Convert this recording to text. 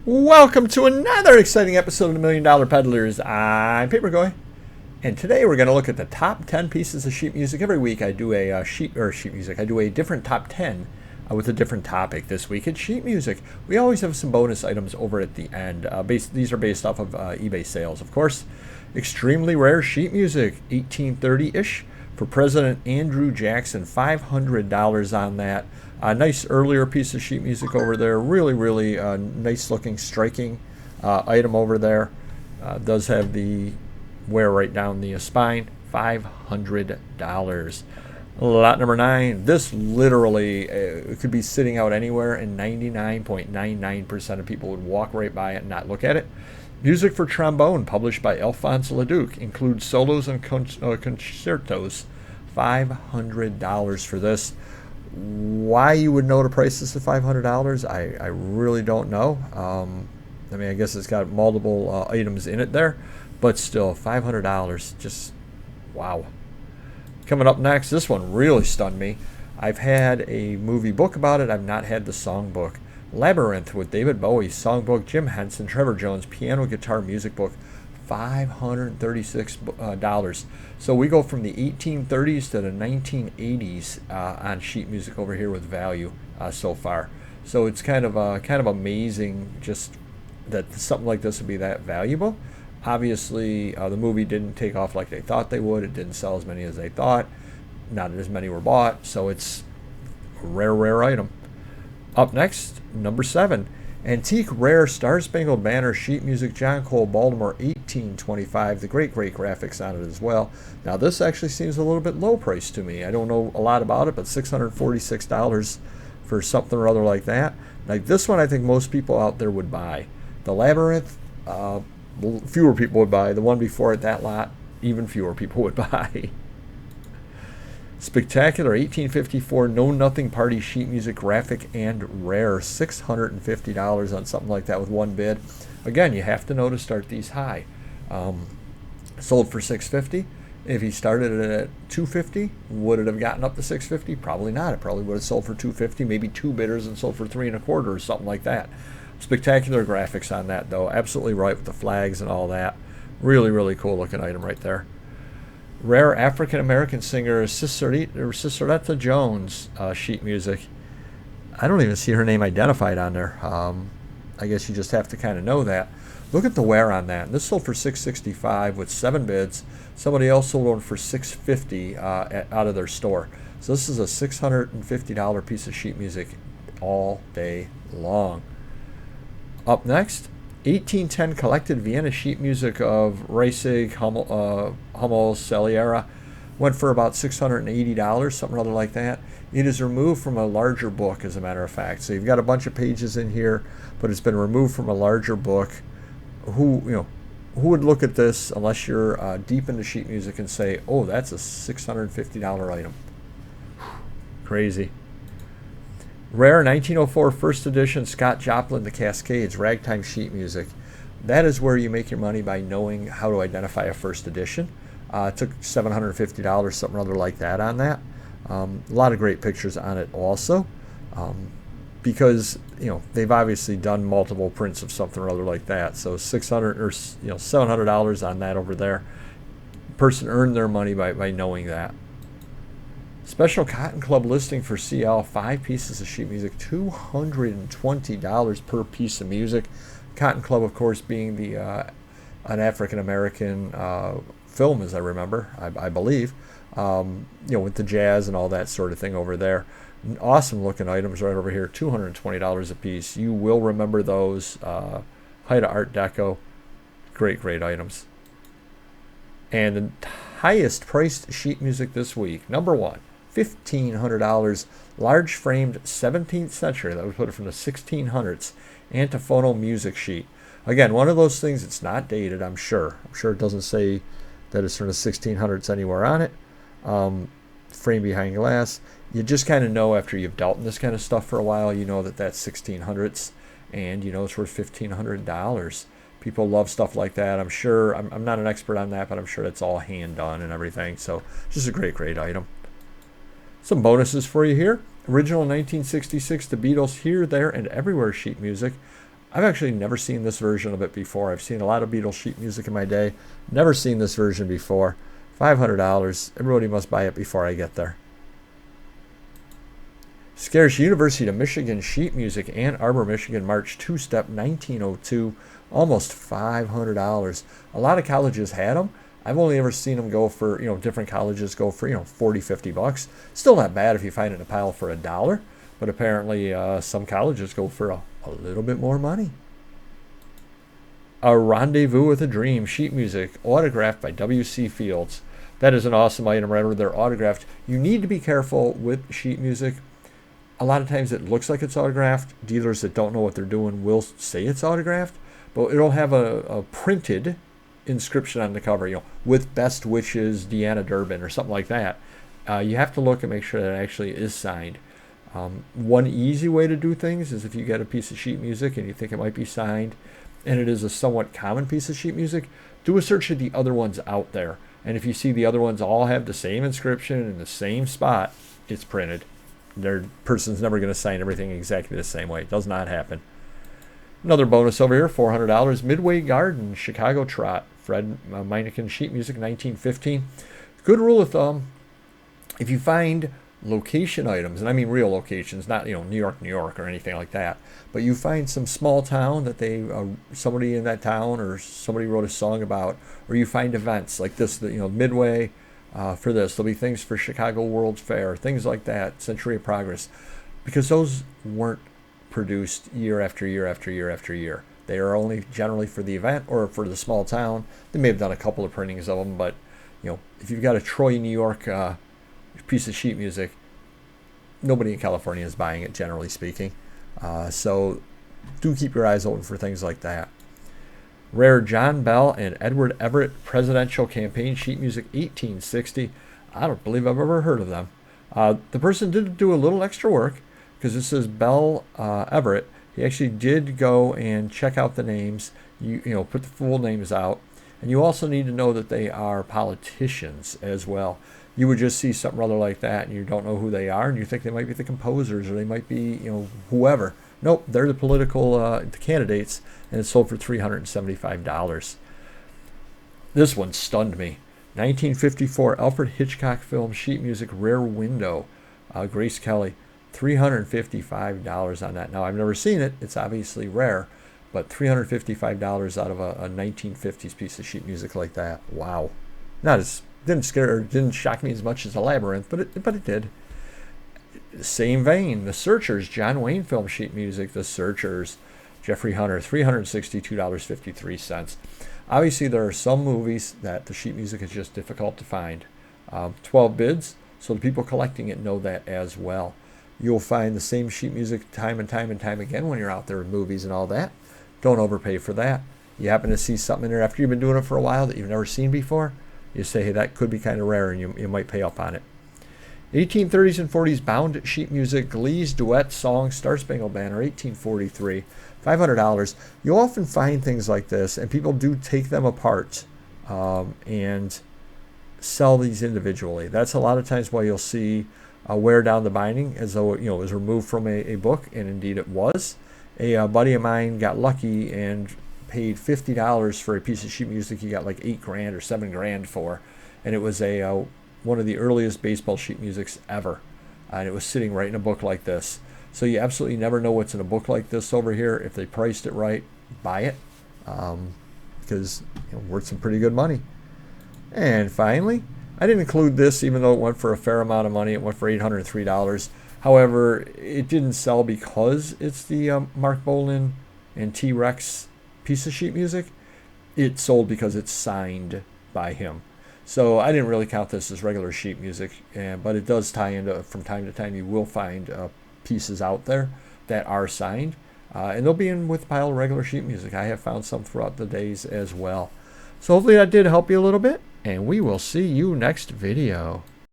Welcome to another exciting episode of the Million Dollar Peddlers. I'm Papergoy, and today we're going to look at the top 10 pieces of sheet music. Every week I do a sheet music. I do a different top 10 with a different topic. This week it's sheet music. We always have some bonus items over at the end. These are based off of eBay sales, of course. Extremely rare sheet music, 1830-ish. For President Andrew Jackson, $500 on that. A nice earlier piece of sheet music over there. Really nice looking, striking item over there. Does have the wear right down the spine. $500. Lot number 9. This literally could be sitting out anywhere, and 99.99% of people would walk right by it and not look at it. Music for Trombone, published by Alphonse Leduc, includes solos and concertos. $500 for this. Why you would know to price this at $500, I really don't know. I mean, I guess it's got multiple items in it there, but still, $500, just wow. Coming up next, this one really stunned me. I've had a movie book about it. I've not had the song book. Labyrinth with David Bowie, songbook, Jim Henson, Trevor Jones, piano, guitar, music book, $536. So we go from the 1830s to the 1980s on sheet music over here with value so far. So it's kind of amazing just that something like this would be that valuable. Obviously, the movie didn't take off like they thought they would. It didn't sell as many as they thought. Not as many were bought. So it's a rare item. Up next, number 7. Antique Rare Star Spangled Banner sheet music, John Cole, Baltimore, 1825. The great graphics on it as well. Now this actually seems a little bit low price to me. I don't know a lot about it, but $646 for something or other like that. Like this one, I think most people out there would buy. The Labyrinth, fewer people would buy. The one before it, that lot, even fewer people would buy. Spectacular 1854 Know Nothing Party sheet music, graphic and rare, $650 on something like that with one bid. Again, you have to know to start these high. Sold for $650. If he started it at $250, would it have gotten up to $650? Probably not. It probably would have sold for $250, maybe two bidders and sold for $325 or something like that. Spectacular graphics on that though, absolutely right with the flags and all that. Really cool looking item right there. Rare African-American singer Ciceretta Jones sheet music. I don't even see her name identified on there. I guess you just have to kind of know that. Look at the wear on that. This sold for $665 with 7 bids. Somebody else sold one for $650 out of their store. So this is a $650 piece of sheet music all day long. Up next, 1810 collected Vienna sheet music of Reisig, Hummel, Saliera. Went for about $680, something other like that. It is removed from a larger book, as a matter of fact. So you've got a bunch of pages in here, but it's been removed from a larger book. Who would look at this unless you're deep into sheet music and say, oh, that's a $650 item? Crazy. Rare 1904 first edition Scott Joplin The Cascades ragtime sheet music. That is where you make your money, by knowing how to identify a first edition. It took $750, something or other like that on that. A lot of great pictures on it also, because they've obviously done multiple prints of something or other like that. So $600 or $700 on that over there. Person earned their money by knowing that. Special Cotton Club listing for CL, 5 pieces of sheet music, $220 per piece of music. Cotton Club, of course, being the an African-American film, as I remember, I believe, with the jazz and all that sort of thing over there. Awesome looking items right over here, $220 a piece. You will remember those. Height of Art Deco, great items. And the highest priced sheet music this week, number 1. $1,500, large framed 17th century, that would put it from the 1600s, antiphonal music sheet. Again, one of those things, it's not dated, I'm sure. I'm sure it doesn't say that it's from the 1600s anywhere on it. Frame behind glass. You just kind of know after you've dealt in this kind of stuff for a while, you know that that's 1600s, and it's worth $1,500. People love stuff like that. I'm sure, I'm not an expert on that, but I'm sure it's all hand done and everything. So just a great item. Some bonuses for you here. Original 1966 The Beatles Here, There, and Everywhere sheet music. I've actually never seen this version of it before. I've seen a lot of Beatles sheet music in my day. Never seen this version before. $500. Everybody must buy it before I get there. Scarce University of Michigan sheet music, Ann Arbor, Michigan, March 2-step, 1902. Almost $500. A lot of colleges had them. I've only ever seen them go for, different colleges go for, 40, 50 bucks. Still not bad if you find it in a pile for $1. But apparently some colleges go for a little bit more money. A Rendezvous with a Dream sheet music, autographed by W.C. Fields. That is an awesome item right over there, autographed. You need to be careful with sheet music. A lot of times it looks like it's autographed. Dealers that don't know what they're doing will say it's autographed, but it'll have a printed inscription on the cover, with best wishes, Deanna Durbin, or something like that. You have to look and make sure that it actually is signed. One easy way to do things is if you get a piece of sheet music and you think it might be signed, and it is a somewhat common piece of sheet music, do a search of the other ones out there. And if you see the other ones all have the same inscription in the same spot, it's printed. Their person's never going to sign everything exactly the same way. It does not happen. Another bonus over here, $400. Midway Garden, Chicago Trot, Fred Meineken sheet music, 1915. Good rule of thumb, if you find location items, and I mean real locations, not New York or anything like that, but you find some small town that somebody in that town or somebody wrote a song about, or you find events like this, Midway for this, there'll be things for Chicago World's Fair, things like that, Century of Progress, because those weren't produced year after year after year after year. They are only generally for the event or for the small town. They may have done a couple of printings of them, but if you've got a Troy, New York piece of sheet music, nobody in California is buying it, generally speaking. So do keep your eyes open for things like that. Rare John Bell and Edward Everett presidential campaign sheet music, 1860. I don't believe I've ever heard of them. The person did do a little extra work, because this says Bell Everett. He actually did go and check out the names, put the full names out. And you also need to know that they are politicians as well. You would just see something rather like that, and you don't know who they are, and you think they might be the composers, or they might be, whoever. Nope, they're the political the candidates, and it's sold for $375. This one stunned me. 1954 Alfred Hitchcock film sheet music, Rare Window, Grace Kelly, $355 on that. Now, I've never seen it. It's obviously rare, but $355 out of a 1950s piece of sheet music like that. Wow. Didn't shock me as much as the Labyrinth, but it did. Same vein, The Searchers, John Wayne film sheet music, The Searchers, Jeffrey Hunter, $362.53. Obviously, there are some movies that the sheet music is just difficult to find. 12 bids, so the people collecting it know that as well. You'll find the same sheet music time and time and time again when you're out there in movies and all that. Don't overpay for that. You happen to see something in there after you've been doing it for a while that you've never seen before, you say, hey, that could be kind of rare, and you might pay up on it. 1830s and 40s bound sheet music, Glee's duet song, Star Spangled Banner, 1843, $500. You'll often find things like this, and people do take them apart and sell these individually. That's a lot of times why you'll see wear down the binding as though it was removed from a book, and indeed it was. A buddy of mine got lucky and paid $50 for a piece of sheet music he got like $8,000 or $7,000 for, and it was one of the earliest baseball sheet musics ever, and it was sitting right in a book like this. So you absolutely never know what's in a book like this over here. If they priced it right, buy it, because worth some pretty good money. And finally, I didn't include this, even though it went for a fair amount of money. It went for $803. However, it didn't sell because it's the Mark Bolan and T-Rex piece of sheet music. It sold because it's signed by him. So I didn't really count this as regular sheet music, but it does tie into, from time to time, you will find pieces out there that are signed, and they'll be in with a pile of regular sheet music. I have found some throughout the days as well. So hopefully that did help you a little bit, and we will see you next video.